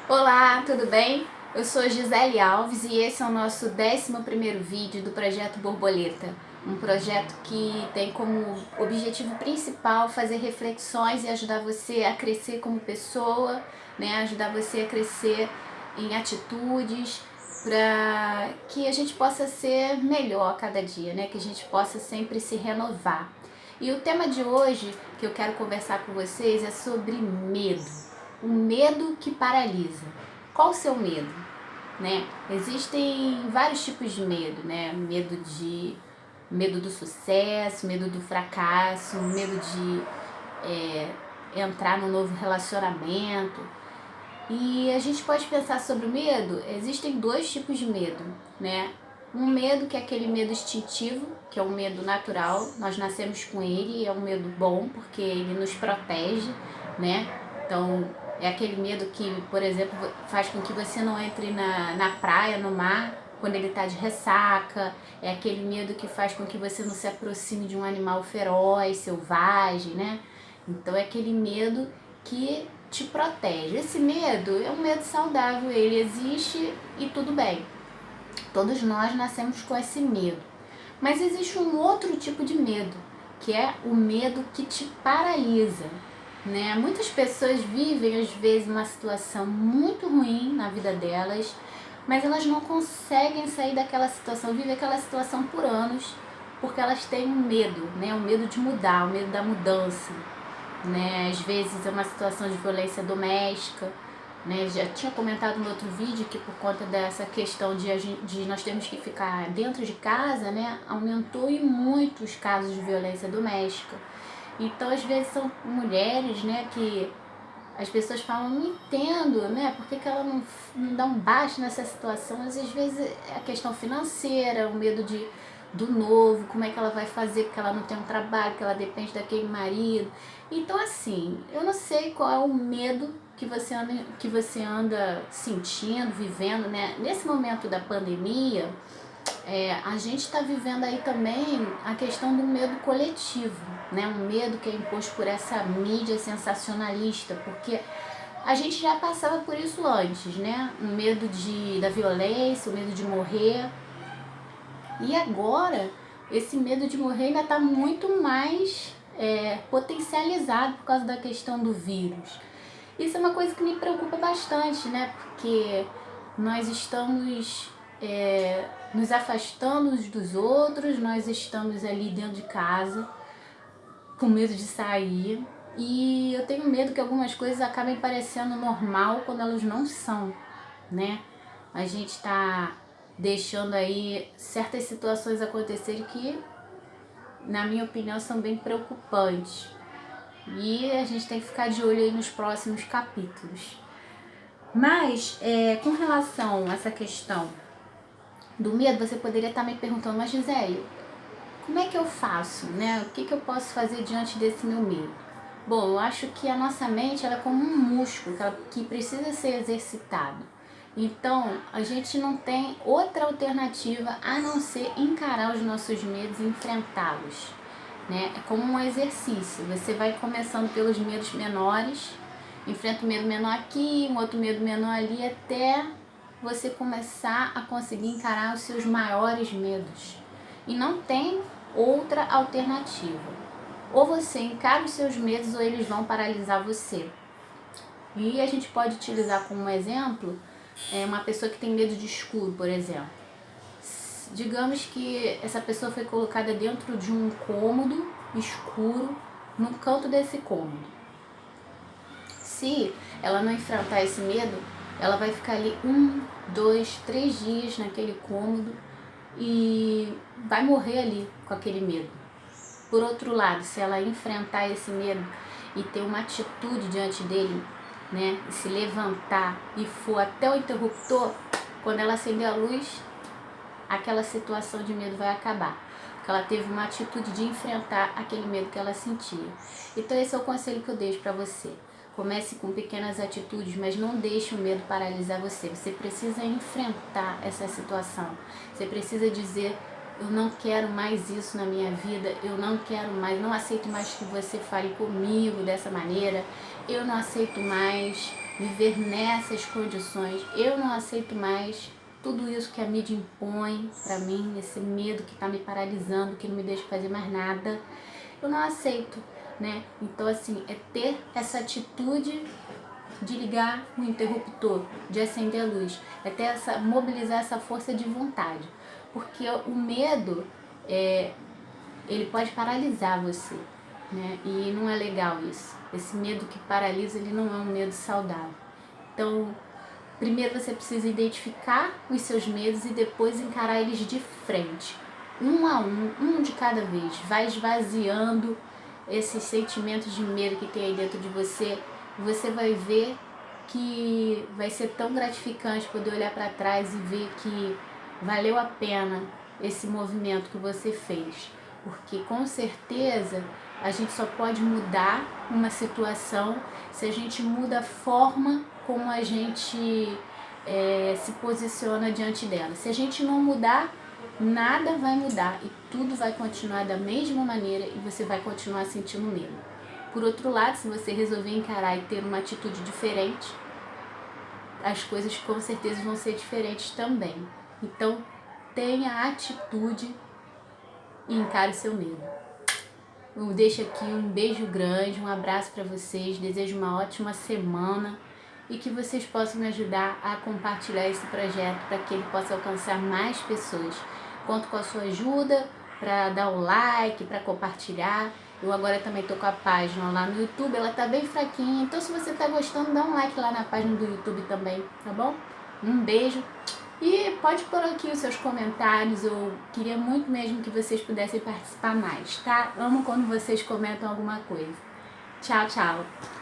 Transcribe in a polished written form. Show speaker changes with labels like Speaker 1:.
Speaker 1: Olá, tudo bem? Eu sou Gisele Alves e esse é o nosso 11º vídeo do Projeto Borboleta, um projeto que tem como objetivo principal fazer reflexões e ajudar você a crescer como pessoa, né? Ajudar você a crescer em atitudes, para que a gente possa ser melhor a cada dia, né? Que a gente possa sempre se renovar. E o tema de hoje que eu quero conversar com vocês é sobre medo. O medo que paralisa. Qual o seu medo? Né? Existem vários tipos de medo, né? Medo do sucesso, medo do fracasso, medo de entrar num novo relacionamento. E a gente pode pensar sobre o medo. Existem dois tipos de medo, né? Um medo que é aquele medo instintivo, que é um medo natural, nós nascemos com ele, é um medo bom porque ele nos protege, né? Então é aquele medo que, por exemplo, faz com que você não entre na praia, no mar, quando ele está de ressaca. É aquele medo que faz com que você não se aproxime de um animal feroz, selvagem, né? Então é aquele medo que te protege. Esse medo é um medo saudável, ele existe e tudo bem. Todos nós nascemos com esse medo. Mas existe um outro tipo de medo, que é o medo que te paralisa, né? Muitas pessoas vivem às vezes uma situação muito ruim na vida delas, mas elas não conseguem sair daquela situação, vivem aquela situação por anos, porque elas têm um medo, né? O medo de mudar, o medo da mudança, né? Às vezes é uma situação de violência doméstica, né? Já tinha comentado no outro vídeo que por conta dessa questão de nós termos que ficar dentro de casa, né? Aumentou e muito os casos de violência doméstica. Então às vezes são mulheres, né, que as pessoas falam, não entendo, né? Por que ela não dá um baixo nessa situação? Mas às vezes é a questão financeira, o medo do novo, como é que ela vai fazer porque ela não tem um trabalho, que ela depende daquele marido. Então assim, eu não sei qual é o medo que você anda sentindo, vivendo, né? Nesse momento da pandemia, a gente está vivendo aí também a questão do medo coletivo, né? Um medo que é imposto por essa mídia sensacionalista, porque a gente já passava por isso antes, né? Um medo da violência, o medo de morrer. E agora, esse medo de morrer ainda está muito mais potencializado por causa da questão do vírus. Isso é uma coisa que me preocupa bastante, né? Porque nós estamos nos afastando uns dos outros, nós estamos ali dentro de casa, com medo de sair. E eu tenho medo que algumas coisas acabem parecendo normal quando elas não são, né? A gente está deixando aí certas situações acontecerem que, na minha opinião, são bem preocupantes. E a gente tem que ficar de olho aí nos próximos capítulos. Mas, com relação a essa questão do medo, você poderia estar me perguntando, mas Gisele, como é que eu faço, né? O que eu posso fazer diante desse meu medo? Bom, eu acho que a nossa mente ela é como um músculo que precisa ser exercitado. Então, a gente não tem outra alternativa a não ser encarar os nossos medos e enfrentá-los, né? É como um exercício. Você vai começando pelos medos menores, enfrenta um medo menor aqui, um outro medo menor ali, até você começar a conseguir encarar os seus maiores medos. E não tem outra alternativa. Ou você encara os seus medos ou eles vão paralisar você. E a gente pode utilizar como exemplo uma pessoa que tem medo de escuro, por exemplo. Digamos que essa pessoa foi colocada dentro de um cômodo escuro, no canto desse cômodo. Se ela não enfrentar esse medo, ela vai ficar ali 1, 2, 3 dias naquele cômodo e vai morrer ali com aquele medo. Por outro lado, se ela enfrentar esse medo e ter uma atitude diante dele, né, e se levantar e for até o interruptor, quando ela acender a luz, aquela situação de medo vai acabar, porque ela teve uma atitude de enfrentar aquele medo que ela sentia. Então esse é o conselho que eu deixo para você. Comece com pequenas atitudes, mas não deixe o medo paralisar você. Você precisa enfrentar essa situação. Você precisa dizer eu não quero mais isso na minha vida, eu não quero mais, não aceito mais que você fale comigo dessa maneira, eu não aceito mais viver nessas condições, eu não aceito mais tudo isso que a mídia impõe pra mim, esse medo que tá me paralisando, que não me deixa fazer mais nada, eu não aceito, né? Então assim, é ter essa atitude de ligar o interruptor, de acender a luz, é ter mobilizar essa força de vontade, porque o medo, ele pode paralisar você, né? E não é legal isso. Esse medo que paralisa, ele não é um medo saudável. Então, primeiro você precisa identificar os seus medos e depois encarar eles de frente, um a um de cada vez. Vai esvaziando esses sentimentos de medo que tem aí dentro de você. Você vai ver que vai ser tão gratificante poder olhar para trás e ver que valeu a pena esse movimento que você fez. Porque com certeza a gente só pode mudar uma situação se a gente muda a forma como a gente se posiciona diante dela. Se a gente não mudar, nada vai mudar e tudo vai continuar da mesma maneira e você vai continuar sentindo medo. Por outro lado, se você resolver encarar e ter uma atitude diferente, as coisas com certeza vão ser diferentes também. Então, tenha atitude e encare seu medo. Eu deixo aqui um beijo grande, um abraço para vocês, desejo uma ótima semana e que vocês possam me ajudar a compartilhar esse projeto para que ele possa alcançar mais pessoas. Conto com a sua ajuda para dar um like, para compartilhar. Eu agora também tô com a página lá no YouTube, ela tá bem fraquinha, então se você tá gostando, dá um like lá na página do YouTube também, tá bom? Um beijo e pode pôr aqui os seus comentários, eu queria muito mesmo que vocês pudessem participar mais, tá? Amo quando vocês comentam alguma coisa. Tchau, tchau!